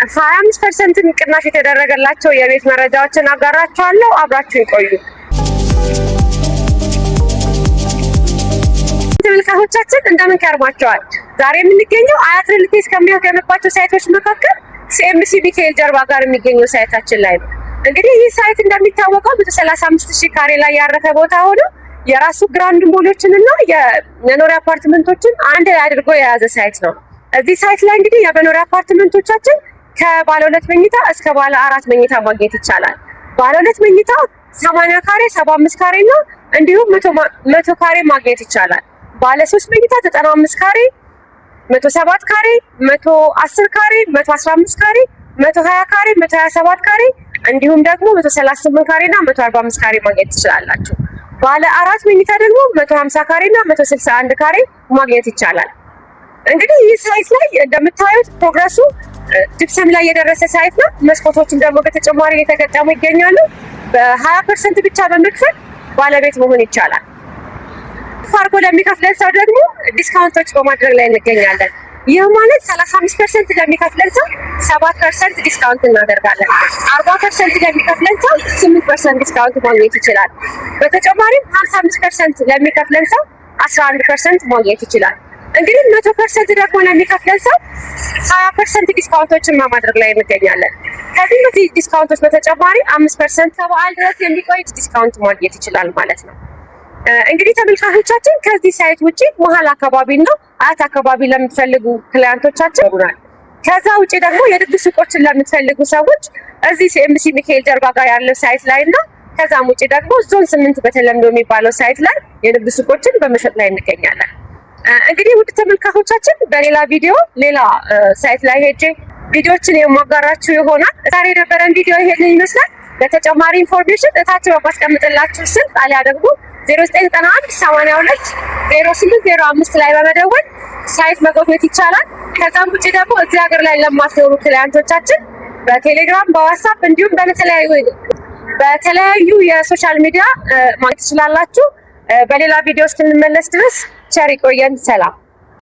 25% ቅናሽ የተደረገላቸው የቤት መረጃዎችን አጋራችኋለሁ። አብራችሁ ይቆዩ። ተመልካቾቻችን እንደምን ከርማችኋል? ዛሬ የምንገኘው አያት ሪል ስቴት ከሚያገነባቸው ሳይቶች መካከል ሲኤምሲ ሚካኤል ጀርባ ጋር የሚገኘው ሳይታችን ላይ ነው። እንግዲህ ይህ ሳይት እንደሚታወቀው 135,000 ካሬ ላይ ያረፈ ቦታ ሆኖ የራሱ ግራንድ ሞሎችንና የመኖሪያ አፓርትመንቶችን አንድ ላይ አድርጎ የያዘ ሳይት ነው። እዚህ ሳይት ላይ እንግዲህ የመኖሪያ አፓርትመንቶቻችን ከባለ 2 መኝታ እስከ ባለ 4 መኝታ ማግኘት ይቻላል። ባለ 2 መኝታ 80 ካሬ፣ 75 ካሬ እና እንዲሁም 100 ካሬ ማግኘት ይቻላል። ባለ 3 መኝታ 95 ካሬ፣ 107 ካሬ፣ 110 ካሬ፣ 115 ካሬ፣ 120 ካሬ፣ 127 ካሬ እንዲሁም ደግሞ 138 ካሬ እና 145 ካሬ ማግኘት ትችላላችሁ። ባለ 4 መኝታ ደግሞ 150 ካሬ እና 161 ካሬ ማግኘት ይቻላል። እንግዲህ ይህ ሳይት ላይ እንደምታዩት ፕሮግረሱ ጅፕሰም ላይ የደረሰ ሳይት ነው። መስኮቶችን ደግሞ በተጨማሪ እየተገጠሙ ይገኛሉ። በ20% ብቻ በመክፈል ባለቤት መሆን ይቻላል። ፋርጎ ለሚከፍለን ሰው ደግሞ ዲስካውንቶች በማድረግ ላይ እንገኛለን። ይህ ማለት 35% ለሚከፍለን ሰው 7% ዲስካውንት እናደርጋለን። 40% ለሚከፍለን ሰው 8% ዲስካውንት ማግኘት ይችላል። በተጨማሪም 55% ለሚከፍለን ሰው 11% ማግኘት ይችላል። እንግዲህ 100% ደግሞ ለሚከፍለን ሰው 20% ዲስካውንቶችን በማድረግ ላይ እንገኛለን። ከዚህ ዲስካውንቶች በተጨማሪ 5% ከበዓል ድረስ የሚቆይ ዲስካውንት ማግኘት ይችላል ማለት ነው። እንግዲህ ተመልካቾቻችን ከዚህ ሳይት ውጪ መሀል አካባቢ ነው አያት አካባቢ ለምትፈልጉ ክላይንቶቻችን ይሆናል። ከዛ ውጪ ደግሞ የንግድ ሱቆችን ለምትፈልጉ ሰዎች እዚህ ሲኤምሲ ሚካኤል ጀርባ ጋር ያለው ሳይት ላይ እና ከዛም ውጪ ደግሞ ዞን 8 በተለምዶ የሚባለው ሳይት ላይ የንግድ ሱቆችን በመሸጥ ላይ እንገኛለን። እንግዲህ ውድ ተመልካቾቻችን በሌላ ቪዲዮ ሌላ ሳይት ላይ ሄጄ ቪዲዮችን የማጋራችሁ ይሆናል። ዛሬ የነበረን ቪዲዮ ይሄንን ይመስላል። ለተጨማሪ ኢንፎርሜሽን እታች በማስቀምጥላችሁ ስልክ አሊያ ደግሞ 0991820805 ላይ በመደወል ሳይት መጎብኘት ይቻላል። ከዛም ውጪ ደግሞ እዚህ ሀገር ላይ ለማትኖሩ ክላይንቶቻችን በቴሌግራም በዋትስአፕ እንዲሁም በተለያዩ የሶሻል ሚዲያ ማግኘት ትችላላችሁ። በሌላ ቪዲዮ እስክንመለስ ድረስ ቸር ይቆየን። ሰላም።